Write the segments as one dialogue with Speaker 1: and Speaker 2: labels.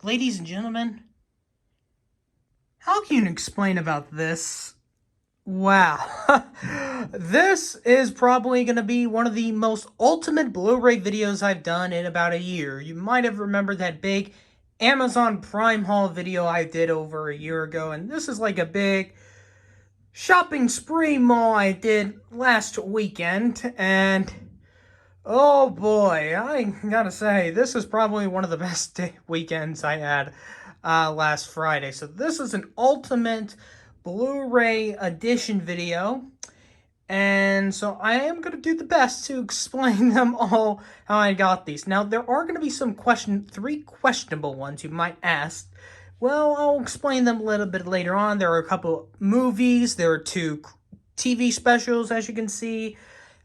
Speaker 1: Ladies and gentlemen, how can you explain about this? Wow. This is probably going to be one of the most ultimate Blu-ray videos I've done in about a year. You might have remembered that big Amazon Prime haul video I did over a year ago, and this is like a big shopping spree mall I did last weekend, and oh boy, I gotta say, this is probably one of the best weekends I had last Friday. So this is an ultimate Blu-ray edition video. And so I am going to do the best to explain them all, how I got these. Now, there are going to be three questionable ones you might ask. Well, I'll explain them a little bit later on. There are a couple movies. There are two TV specials, as you can see.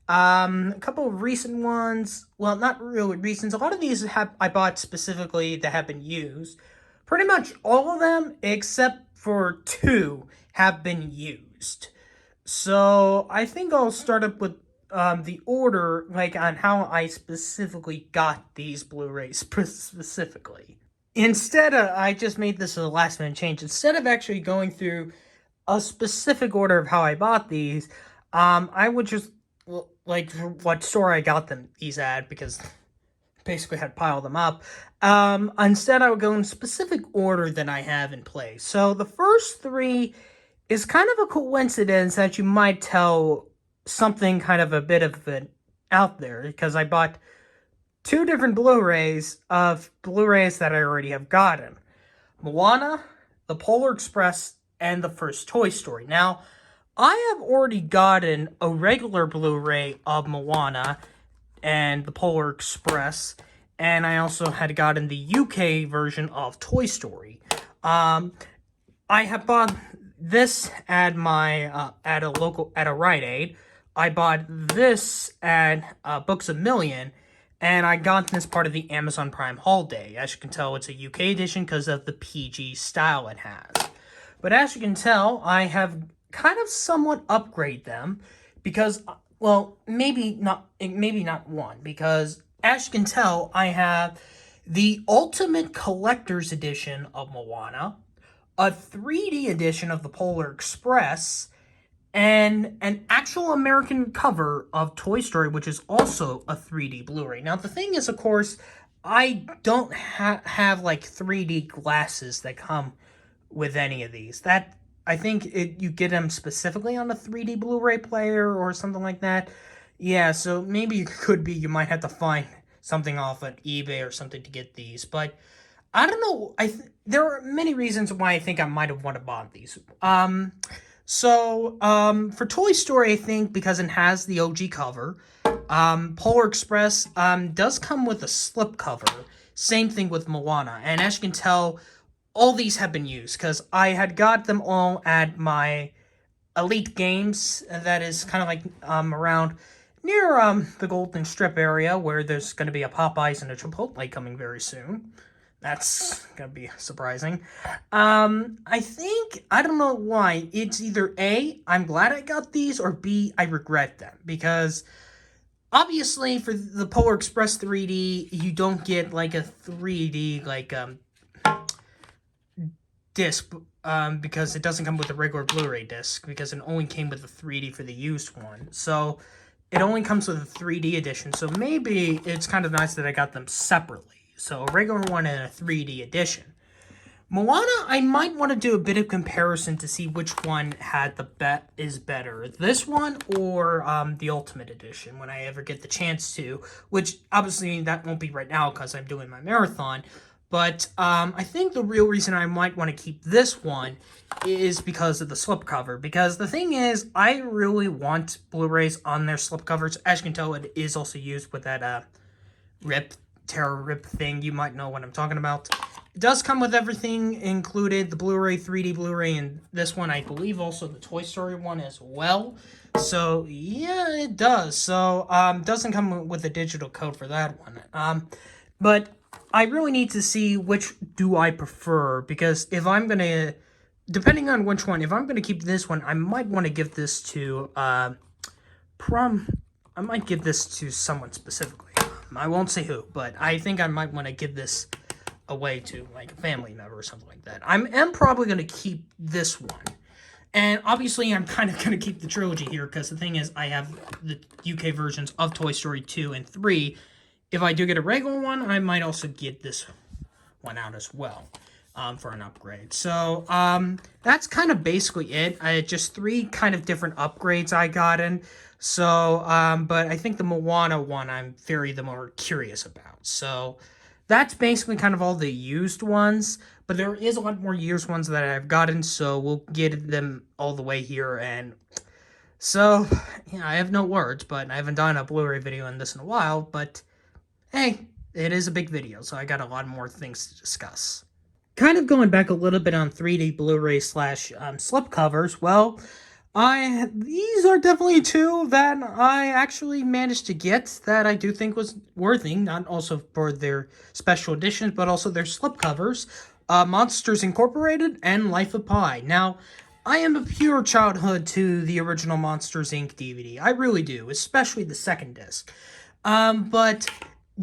Speaker 1: A couple of recent ones. Well, not really recent. A lot of these I bought specifically that have been used. Pretty much all of them, except for two, have been used. So I think I'll start up with the order, like on how I specifically got these Blu-rays specifically. I just made this a last minute change. Instead of actually going through a specific order of how I bought these, I would just like what store I got these at, because basically had piled them up. Instead, I would go in specific order that I have in place. So the first three is kind of a coincidence that you might tell something kind of a bit of it out there, because I bought two different Blu-rays that I already have gotten. Moana, The Polar Express, and the first Toy Story. Now, I have already gotten a regular Blu-ray of Moana and The Polar Express, and I also had gotten the UK version of Toy Story. I have bought this at my at a Rite Aid. I bought this at Books A Million, and I got this part of the Amazon Prime haul day. As you can tell, it's a UK edition because of the PG style it has. But as you can tell, I have kind of somewhat upgraded them because, well, maybe not one, because as you can tell, I have the Ultimate Collector's Edition of Moana, a 3D edition of the Polar Express, and an actual American cover of Toy Story, which is also a 3D Blu-ray. Now, the thing is, of course, I don't have like 3D glasses that come with any of these. I think you get them specifically on a 3D Blu-ray player or something like that. Yeah, so maybe you might have to find something off on eBay or something to get these. But I don't know. There are many reasons why I think I might have wanted to buy these. For Toy Story, I think because it has the OG cover. Polar Express does come with a slip cover. Same thing with Moana. And as you can tell, all these have been used because I had got them all at my Elite Games. That is kind of like around near the Golden Strip area, where there's going to be a Popeyes and a Chipotle coming very soon. That's going to be surprising. I think, I don't know why, it's either A, I'm glad I got these, or B, I regret them. Because obviously for the Polar Express 3D, you don't get like a 3D like disc, because it doesn't come with a regular Blu-ray disc, because it only came with the 3D for the used one. So it only comes with a 3D edition. So maybe it's kind of nice that I got them separately. So a regular one and a 3D edition. Moana, I might want to do a bit of comparison to see which one is better. This one or the Ultimate Edition when I ever get the chance to. Which obviously that won't be right now because I'm doing my marathon. But I think the real reason I might want to keep this one is because of the slipcover. Because the thing is, I really want Blu-rays on their slipcovers. As you can tell, it is also used with that Terror Rip thing. You might know what I'm talking about. It does come with everything included. The Blu-ray, 3D Blu-ray, and this one, I believe also the Toy Story one as well. So, yeah, it does. So, doesn't come with a digital code for that one. But I really need to see which do I prefer, because if I'm going to, depending on which one, if I'm going to keep this one, I might want to give this to, I might give this to someone specifically. I won't say who, but I think I might want to give this away to like a family member or something like that. I am probably going to keep this one. And obviously, I'm kind of going to keep the trilogy here because the thing is, I have the UK versions of Toy Story 2 and 3. If I do get a regular one, I might also get this one out as well for an upgrade. So that's kind of basically it. I had just 3 kind of different upgrades I got in. So, but I think the Moana one I'm the more curious about. So that's basically kind of all the used ones. But there is a lot more used ones that I've gotten, so we'll get them all the way here. And so, yeah, I have no words, but I haven't done a Blu-ray video on this in a while. But hey, it is a big video, so I got a lot more things to discuss. Kind of going back a little bit on 3D Blu-ray slash slipcovers, well, these are definitely 2 that I actually managed to get that I do think was worthy, not also for their special editions, but also their slipcovers. Monsters Incorporated and Life of Pi. Now, I am a pure childhood to the original Monsters Inc. DVD. I really do, especially the second disc. But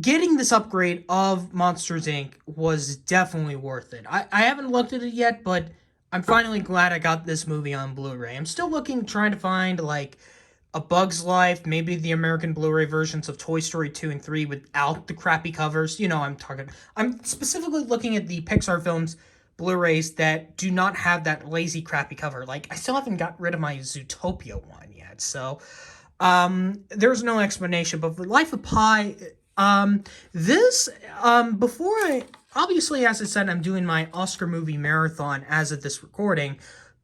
Speaker 1: getting this upgrade of Monsters Inc. was definitely worth it. I haven't looked at it yet, but I'm finally glad I got this movie on Blu-ray. I'm still trying to find, like, A Bug's Life, maybe the American Blu-ray versions of Toy Story 2 and 3 without the crappy covers. You know, I'm specifically looking at the Pixar films Blu-rays that do not have that lazy, crappy cover. Like, I still haven't got rid of my Zootopia one yet, so there's no explanation. But for Life of Pi, obviously, as I said, I'm doing my Oscar movie marathon as of this recording.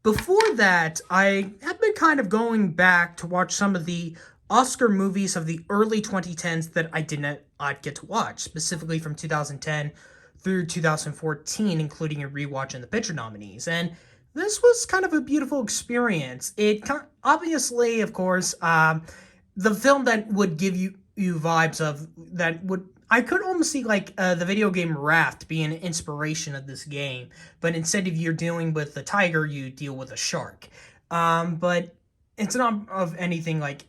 Speaker 1: Before that, I have been kind of going back to watch some of the Oscar movies of the early 2010s that I did not get to watch, specifically from 2010 through 2014, including a rewatch in the picture nominees. And this was kind of a beautiful experience. It obviously, of course, the film that would give you vibes of that would. I could almost see, like, the video game Raft being an inspiration of this game, but instead of you're dealing with a tiger, you deal with a shark. But it's not of anything like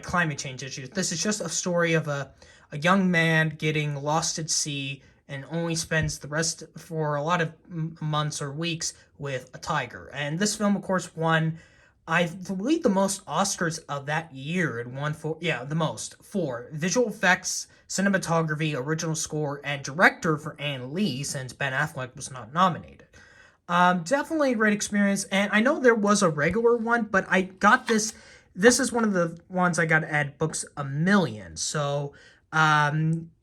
Speaker 1: climate change issues. This is just a story of a young man getting lost at sea and only spends the rest for a lot of months or weeks with a tiger. And this film, of course, won, I believe, the most Oscars of that year. It won for visual effects, cinematography, original score, and director for Ann Lee, since Ben Affleck was not nominated. Definitely a great experience, and I know there was a regular one, but I got this. This is one of the ones I got at Books A Million, so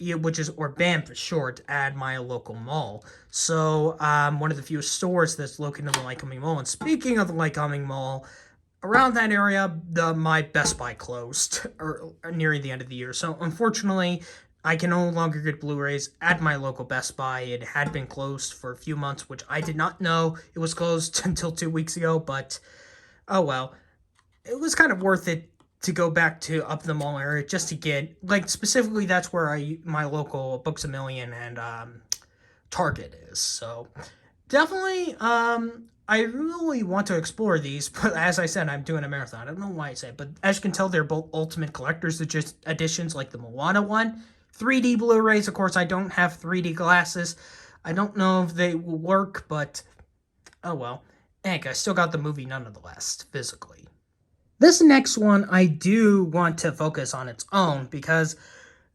Speaker 1: which is, or BAM for short, at my local mall. So one of the few stores that's located in the Lycoming Mall. And speaking of the Lycoming Mall, around that area, my Best Buy closed nearing the end of the year. So unfortunately, I can no longer get Blu-rays at my local Best Buy. It had been closed for a few months, which I did not know it was closed until 2 weeks ago. But oh well, it was kind of worth it to go back to up the mall area just to get, like, specifically that's where my local Books A Million and Target is. So definitely, I really want to explore these, but as I said, I'm doing a marathon. I don't know why I say it, but as you can tell, they're both Ultimate Collector's editions, like the Moana one. 3D Blu-rays, of course, I don't have 3D glasses. I don't know if they will work, but oh well. Heck, I still got the movie nonetheless, physically. This next one, I do want to focus on its own, because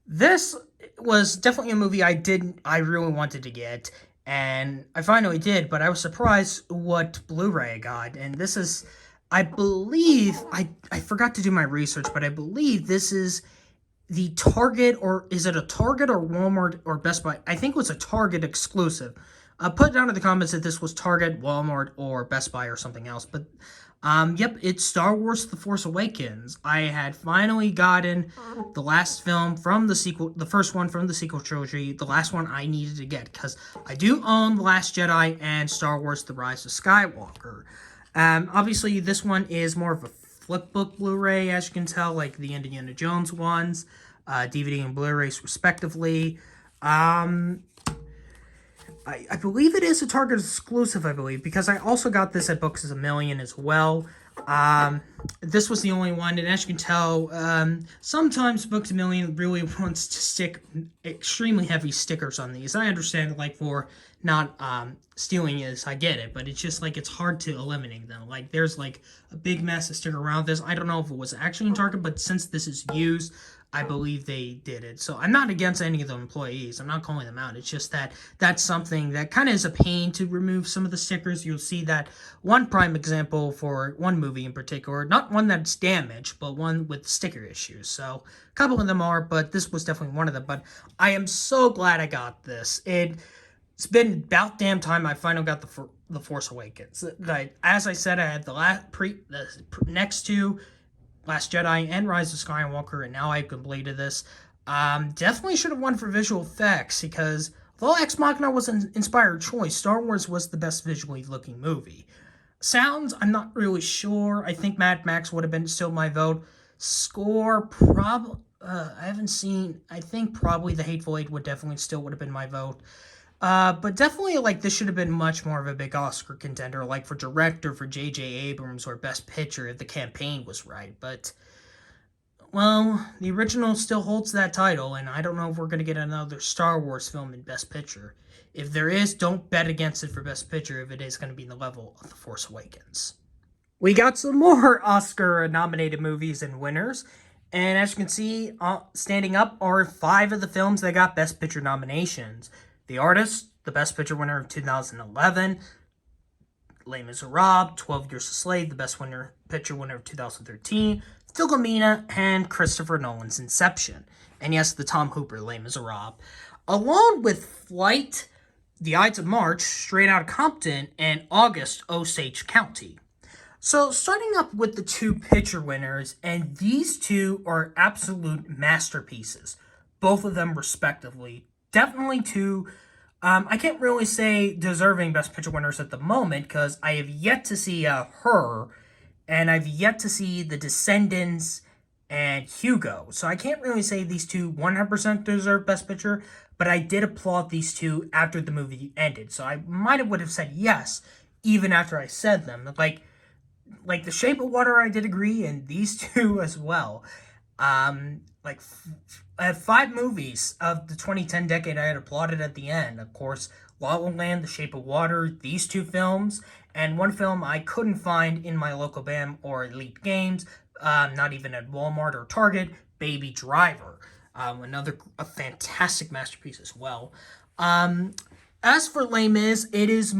Speaker 1: this was definitely a movie I really wanted to get. And I finally did, but I was surprised what Blu-ray I got. And this is, I believe, I forgot to do my research, but I believe this is the Target, or is it a Target or Walmart or Best Buy? I think it was a Target exclusive. Put down in the comments if this was Target, Walmart, or Best Buy or something else. But yep, it's Star Wars The Force Awakens. I had finally gotten the last film from the sequel, the first one from the sequel trilogy, the last one I needed to get, because I do own The Last Jedi and Star Wars The Rise of Skywalker. Obviously, this one is more of a flipbook Blu-ray, as you can tell, like the Indiana Jones ones, DVD and Blu-rays respectively. I believe it is a Target exclusive, I believe, because I also got this at Books A Million as well. This was the only one, and as you can tell, sometimes Books a Million really wants to stick extremely heavy stickers on these. I understand, like, for not stealing is, I get it, but it's just like it's hard to eliminate them. Like, there's like a big massive sticker around this. I don't know if it was actually in Target, but since this is used, I believe they did it. So I'm not against any of the employees. I'm not calling them out. It's just that that's something that kind of is a pain to remove some of the stickers. You'll see that one prime example for one movie in particular, not one that's damaged, but one with sticker issues. So a couple of them are, but this was definitely one of them. But I am so glad I got this. It's been about damn time I finally got the Force Awakens. Like, as I said, I had the next two, Last Jedi and Rise of Skywalker, and now I've completed this. Definitely should have won for visual effects, because although Ex Machina was an inspired choice, Star Wars was the best visually looking movie. Sounds, I'm not really sure. I think Mad Max would have been still my vote. Score, probably, I haven't seen, I think probably The Hateful Eight would have been my vote. But definitely, like, this should have been much more of a big Oscar contender, like for director, for J.J. Abrams, or Best Picture if the campaign was right. But, well, the original still holds that title, and I don't know if we're going to get another Star Wars film in Best Picture. If there is, don't bet against it for Best Picture if it is going to be in the level of The Force Awakens. We got some more Oscar-nominated movies and winners. And as you can see, standing up are 5 of the films that got Best Picture nominations. The Artist, the Best Picture winner of 2011. Les Miserables, 12 Years a Slave, the Best Picture winner of 2013. Philomena, and Christopher Nolan's Inception. And yes, the Tom Hooper Les Miserables. Along with Flight, The Ides of March, Straight Outta Compton, and August, Osage County. So, starting up with the 2 picture winners, and these 2 are absolute masterpieces. Both of them respectively. Definitely 2, I can't really say deserving Best Picture winners at the moment, because I have yet to see Her, and I've yet to see The Descendants and Hugo. So I can't really say these 2 100% deserve Best Picture, but I did applaud these 2 after the movie ended. So I would have said yes, even after I said them. Like The Shape of Water, I did agree, and these 2 as well. I have 5 movies of the 2010 decade I had applauded at the end. Of course, La La Land, The Shape of Water, these 2 films, and one film I couldn't find in my local BAM or Elite Games, not even at Walmart or Target, Baby Driver. A fantastic masterpiece as well. As for Les Mis, it is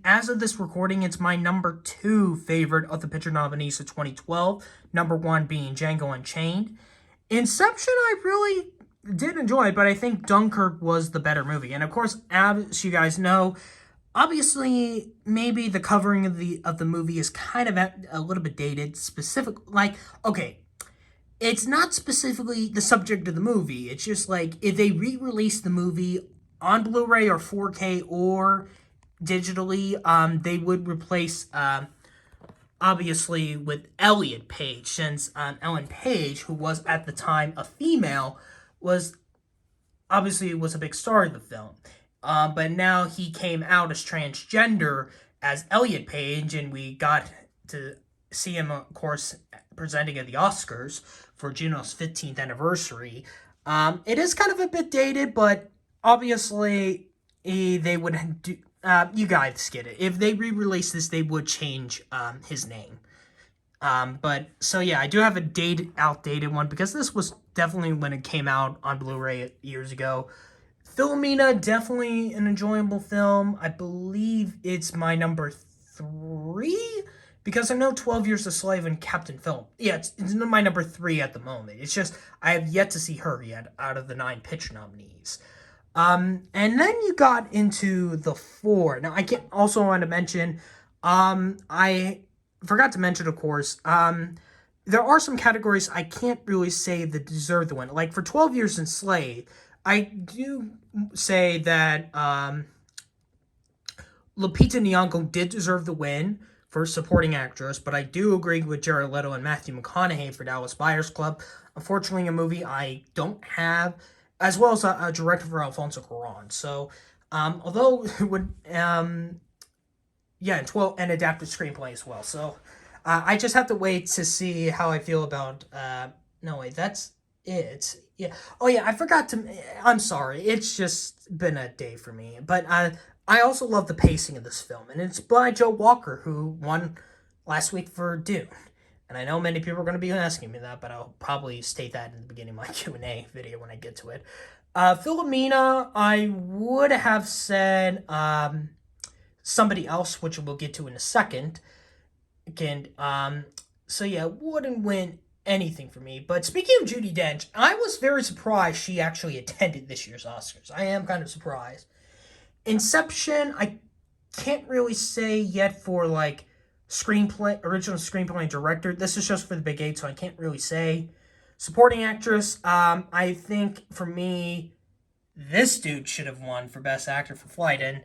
Speaker 1: as of this recording, it's my number 2 favorite of the picture nominees of 2012. Number 1 being Django Unchained. Inception, I really did enjoy, but I think Dunkirk was the better movie. And of course, as you guys know, obviously, maybe the covering of the movie is kind of a little bit dated. It's not specifically the subject of the movie. It's just like, if they re-release the movie on Blu-ray or 4K or digitally, they would replace, obviously, with Elliot Page, since Ellen Page, who was at the time a female, was a big star of the film. But now he came out as transgender as Elliot Page, and we got to see him, of course, presenting at the Oscars for Juno's 15th anniversary. It is kind of a bit dated, but obviously they would do. You guys get it. If they re-release this, they would change his name. So yeah, I do have a outdated one, because this was definitely when it came out on Blu-ray years ago. Philomena, definitely an enjoyable film. I believe it's my number 3, because I know 12 Years a Slave and Captain Phillip. Yeah, it's my number 3 at the moment. It's just, I have yet to see Her yet out of the 9 picture nominees. And then you got into the 4. Now, I also want to mention, I forgot to mention, of course, there are some categories I can't really say that deserve the win. Like, for 12 Years a Slave, I do say that, Lupita Nyong'o did deserve the win for supporting actress, but I do agree with Jared Leto and Matthew McConaughey for Dallas Buyers Club. Unfortunately, a movie I don't have, as well as a director for Alfonso Cuarón. So, although it would, and adapted screenplay as well. So, I just have to wait to see how I feel about. No, wait, that's it. Yeah. Oh, yeah, I forgot to. I'm sorry. It's just been a day for me. But I also love the pacing of this film, and it's by Joe Walker, who won last week for Dune. And I know many people are going to be asking me that, but I'll probably state that in the beginning of my Q&A video when I get to it. Philomena, I would have said somebody else, which we'll get to in a second. Again, so yeah, wouldn't win anything for me. But speaking of Judi Dench, I was very surprised she actually attended this year's Oscars. I am kind of surprised. Inception, I can't really say yet for like original screenplay and director. This is just for the Big Eight, so I can't really say. Supporting actress, I think for me, this dude should have won for Best Actor for Flight, and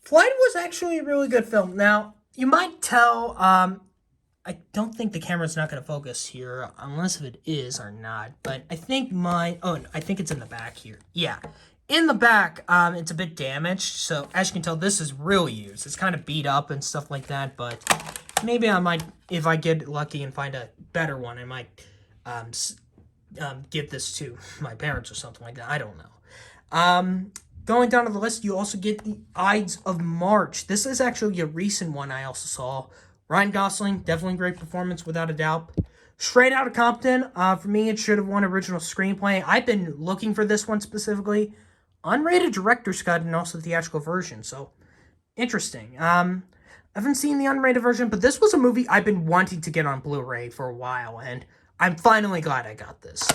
Speaker 1: Flight was actually a really good film. Now, you might tell, I don't think the camera's not going to focus here, unless if it is or not, but I think I think it's in the back here. Yeah. In the back, it's a bit damaged, so as you can tell, this is real used. It's kind of beat up and stuff like that, but maybe I might, if I get lucky and find a better one, I might give this to my parents or something like that. I don't know. Going down to the list, you also get the Ides of March. This is actually a recent one I also saw. Ryan Gosling, definitely great performance, without a doubt. Straight Outta Compton, for me, it should have won original screenplay. I've been looking for this one specifically. Unrated director's cut and also theatrical version, so interesting. I haven't seen the unrated version, but this was a movie I've been wanting to get on Blu-ray for a while, and I'm finally glad I got this.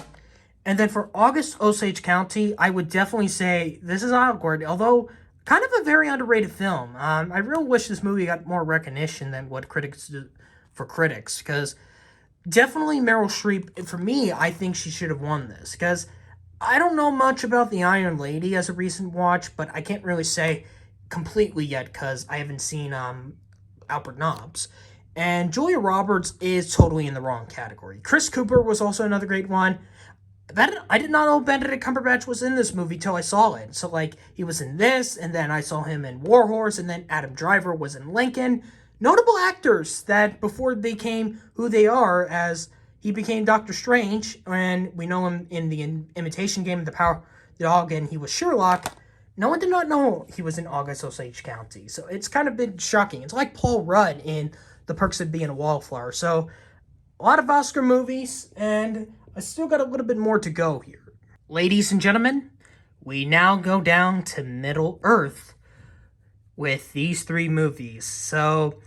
Speaker 1: And then for August Osage County, I would definitely say this is awkward, although kind of a very underrated film. I really wish this movie got more recognition than what critics do for critics, because definitely Meryl Streep, for me, I think she should have won this, because I don't know much about The Iron Lady as a recent watch, but I can't really say completely yet because I haven't seen Albert Nobbs. And Julia Roberts is totally in the wrong category. Chris Cooper was also another great one. I did not know Benedict Cumberbatch was in this movie till I saw it. So, like, he was in this, and then I saw him in War Horse, and then Adam Driver was in Lincoln. Notable actors that before they became who they are, as he became Doctor Strange, and we know him in the Imitation Game of the Power of the Dog, and he was Sherlock. No one did not know he was in August Osage County, so it's kind of been shocking. It's like Paul Rudd in The Perks of Being a Wallflower. So, a lot of Oscar movies, and I still got a little bit more to go here. Ladies and gentlemen, we now go down to Middle Earth with these three movies. So,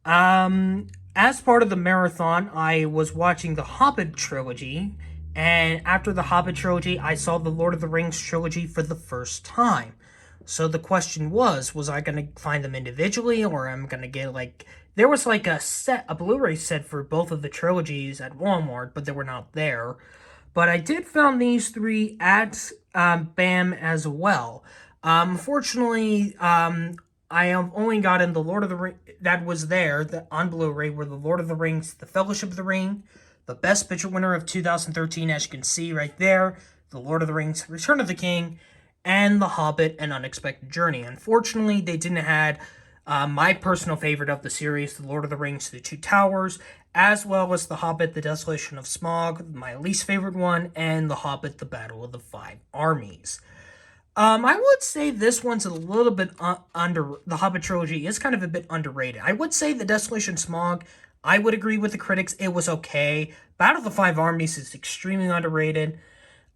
Speaker 1: as part of the marathon, I was watching the Hobbit trilogy, and after the Hobbit trilogy, I saw the Lord of the Rings trilogy for the first time. So the question was I going to find them individually, or I'm going to get, like, there was, like, a Blu-ray set for both of the trilogies at Walmart, but they were not there. But I did found these three at BAM as well. Fortunately, I have only gotten the Lord of the Rings that was there on Blu-ray, were the Lord of the Rings, the Fellowship of the Ring, the Best Picture winner of 2013, as you can see right there, the Lord of the Rings, Return of the King, and The Hobbit, An Unexpected Journey. Unfortunately, they didn't have my personal favorite of the series, The Lord of the Rings, The Two Towers, as well as The Hobbit, The Desolation of Smaug, my least favorite one, and The Hobbit, The Battle of the Five Armies. I would say this one's a little bit the Hobbit trilogy is kind of a bit underrated. I would say The Desolation of Smaug, I would agree with the critics, it was okay. Battle of the Five Armies is extremely underrated.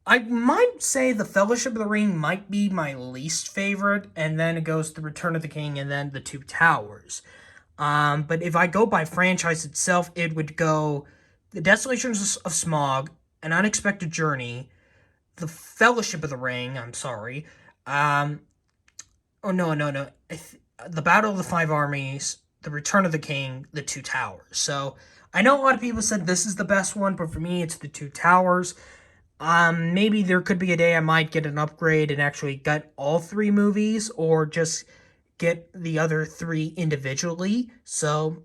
Speaker 1: I might say The Fellowship of the Ring might be my least favorite, and then it goes The Return of the King, and then The Two Towers. But if I go by franchise itself, it would go The Desolation of Smaug, An Unexpected Journey, The Fellowship of the Ring, I'm sorry. The Battle of the Five Armies, The Return of the King, The Two Towers. So, I know a lot of people said this is the best one, but for me, it's The Two Towers. Maybe there could be a day I might get an upgrade and actually get all three movies, or just get the other three individually. So,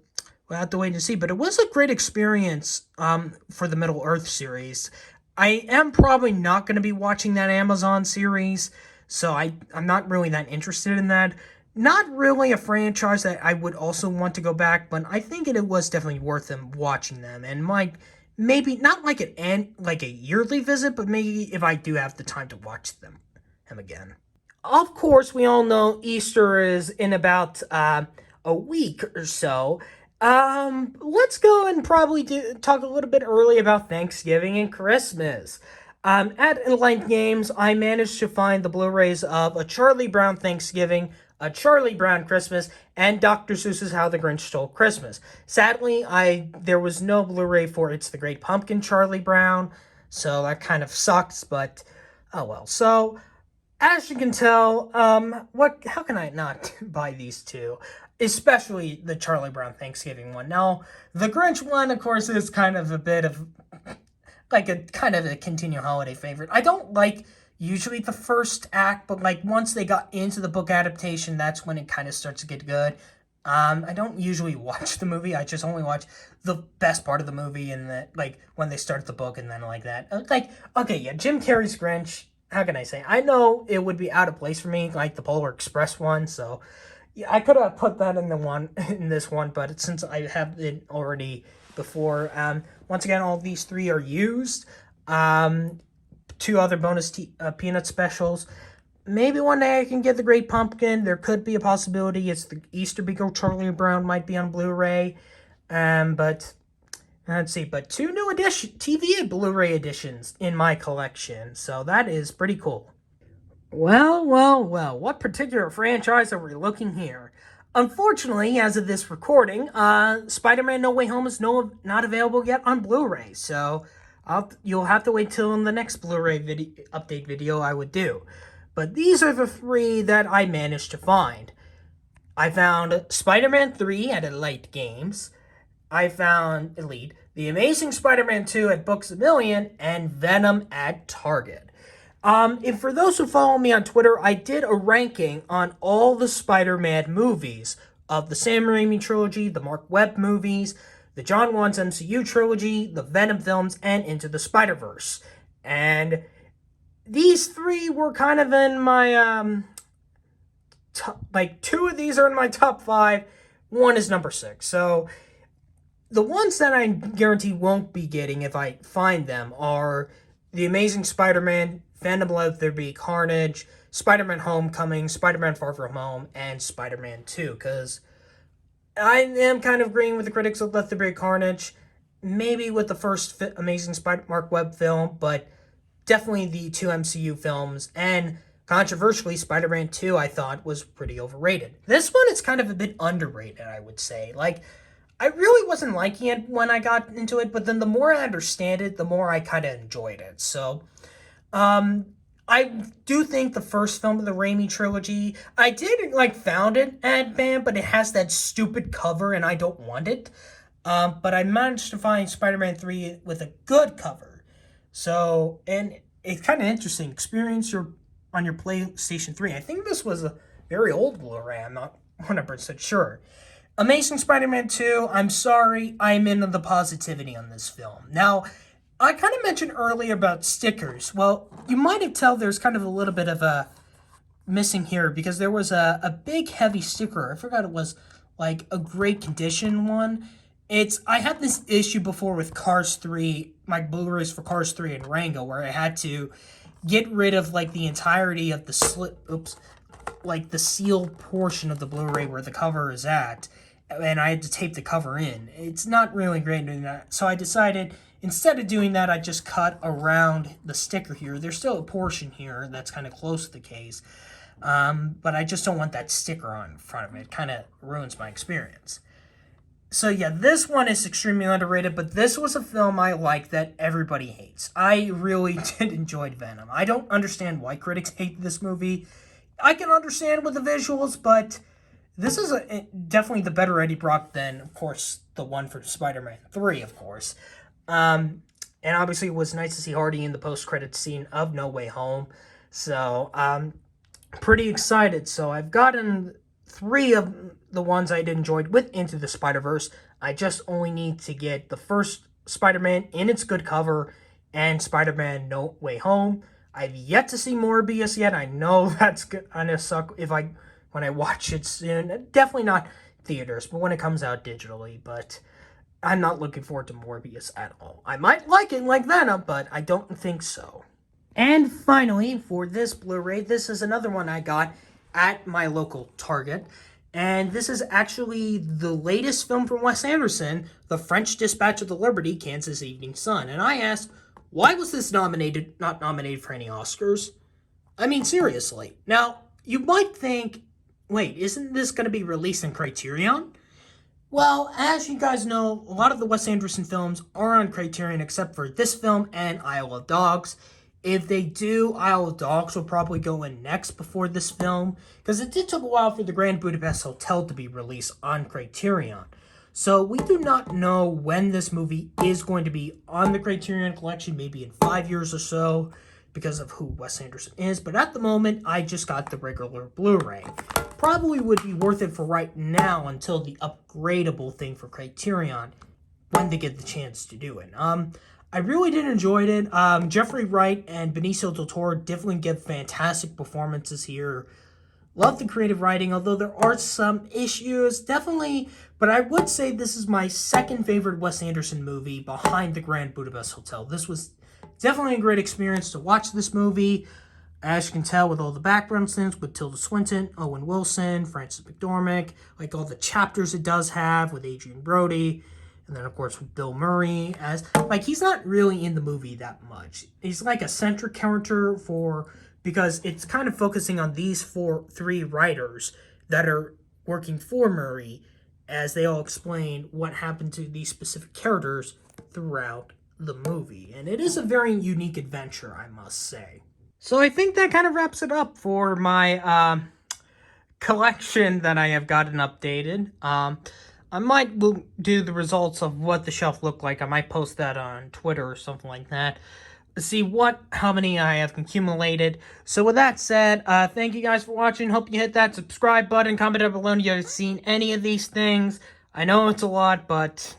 Speaker 1: we'll have to wait and see. But it was a great experience, for the Middle Earth series. I am probably not going to be watching that Amazon series, so I'm not really that interested in that. Not really a franchise that I would also want to go back, but I think it was definitely worth them watching them, and might maybe not like like a yearly visit, but maybe if I do have the time to watch him again. Of course, we all know Easter is in about a week or so. Let's go and probably talk a little bit early about Thanksgiving and Christmas. At Enlightened Games, I managed to find the Blu-rays of A Charlie Brown Thanksgiving, A Charlie Brown Christmas, and Dr. Seuss's How the Grinch Stole Christmas. Sadly, there was no Blu-ray for It's the Great Pumpkin Charlie Brown, so that kind of sucks, but oh well. So, as you can tell, how can I not buy these two? Especially the Charlie Brown Thanksgiving one. Now, the Grinch one, of course, is kind of a bit of, like, a kind of a continual holiday favorite. I don't like usually the first act, but, like, once they got into the book adaptation, that's when it kind of starts to get good. I don't usually watch the movie. I just only watch the best part of the movie and like, when they start the book and then like that. Like, okay, yeah, Jim Carrey's Grinch, how can I say? I know it would be out of place for me, like the Polar Express one, so yeah, I could have put that in this one, but since I have it already before, once again, all these three are used. Two other bonus peanut specials. Maybe one day I can get the Great Pumpkin. There could be a possibility it's the Easter Beagle Charlie Brown might be on Blu-ray. But let's see, but two new TV Blu-ray editions in my collection, so that is pretty cool. Well, what particular franchise are we looking here? Unfortunately, as of this recording, Spider-Man No Way Home is not available yet on Blu-ray, so you'll have to wait till the next Blu-ray update video I would do. But these are the three that I managed to find. I found Spider-Man 3 at Elite Games. I found Elite, The Amazing Spider-Man 2 at Books A Million, and Venom at Target. And for those who follow me on Twitter, I did a ranking on all the Spider-Man movies of the Sam Raimi trilogy, the Mark Webb movies, the John Watts MCU trilogy, the Venom films, and Into the Spider-Verse. And these three were kind of in my, two of these are in my top 5. One is number 6. So the ones that I guarantee won't be getting if I find them are The Amazing Spider-Man, Phantom Let There Be Carnage, Spider-Man Homecoming, Spider-Man Far From Home, and Spider-Man 2, because I am kind of agreeing with the critics of Let There Be Carnage, maybe with the first Amazing Mark Webb film, but definitely the 2 MCU films, and controversially, Spider-Man 2 I thought was pretty overrated. This one is kind of a bit underrated, I would say. Like, I really wasn't liking it when I got into it, but then the more I understand it, the more I kind of enjoyed it. So, I do think the first film of the Raimi trilogy, I did, found it at BAM, but it has that stupid cover, and I don't want it. But I managed to find Spider-Man 3 with a good cover. So, and it's kind of interesting. Experience on your PlayStation 3. I think this was a very old Blu-ray. I'm not 100% sure. Amazing Spider-Man 2, I'm sorry, I'm into the positivity on this film. Now, I kind of mentioned earlier about stickers. Well, you might have told there's kind of a little bit of a missing here because there was a big heavy sticker. I forgot it was like a great condition one. I had this issue before with Cars 3, my Blu-rays for Cars 3 and Rango, where I had to get rid of the entirety of the sealed portion of the Blu-ray where the cover is at, and I had to tape the cover in. It's not really great doing that, so I decided instead of doing that, I just cut around the sticker here. There's still a portion here that's kind of close to the case, but I just don't want that sticker on front of it. It kind of ruins my experience. So yeah, this one is extremely underrated, but this was a film I like that everybody hates. I really did enjoy Venom. I don't understand why critics hate this movie. I can understand with the visuals, but this is definitely the better Eddie Brock than, of course, the one for Spider-Man 3, of course. And obviously it was nice to see Hardy in the post-credits scene of No Way Home. So, pretty excited. So I've gotten 3 of the ones I did enjoy with Into the Spider-Verse. I just only need to get the first Spider-Man in its good cover and Spider-Man No Way Home. I've yet to see Morbius yet. I know that's gonna suck if I when I watch it soon. Definitely not theaters, but when it comes out digitally. But I'm not looking forward to Morbius at all. I might like it like Venom, but I don't think so. And finally, for this Blu-ray, this is another one I got at my local Target. And this is actually the latest film from Wes Anderson, The French Dispatch of the Liberty, Kansas Evening Sun. And I asked, why was this not nominated for any Oscars? I mean, seriously. Now, you might think, wait, isn't this going to be released in Criterion? Well, as you guys know, a lot of the Wes Anderson films are on Criterion except for this film and Isle of Dogs. If they do, Isle of Dogs will probably go in next before this film, because it did take a while for the Grand Budapest Hotel to be released on Criterion. So we do not know when this movie is going to be on the Criterion Collection, maybe in 5 years or so, because of who Wes Anderson is. But at the moment, I just got the regular Blu-ray. Probably would be worth it for right now until the upgradable thing for Criterion, when they get the chance to do it. I really did enjoy it. Jeffrey Wright and Benicio del Toro definitely give fantastic performances here. Love the creative writing, although there are some issues, definitely. But I would say this is my second favorite Wes Anderson movie behind the Grand Budapest Hotel. This was definitely a great experience to watch this movie. As you can tell with all the background scenes with Tilda Swinton, Owen Wilson, Frances McDormand, like all the chapters it does have with Adrian Brody. And then, of course, with Bill Murray as, like, he's not really in the movie that much. He's like a centric character because it's kind of focusing on these three writers that are working for Murray as they all explain what happened to these specific characters throughout the movie. And it is a very unique adventure, I must say. So I think that kind of wraps it up for my collection that I have gotten updated. I might do the results of what the shelf looked like. I might post that on Twitter or something like that. See how many I have accumulated. So with that said, thank you guys for watching. Hope you hit that subscribe button. Comment down below if you have seen any of these things. I know it's a lot, but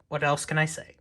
Speaker 1: what else can I say?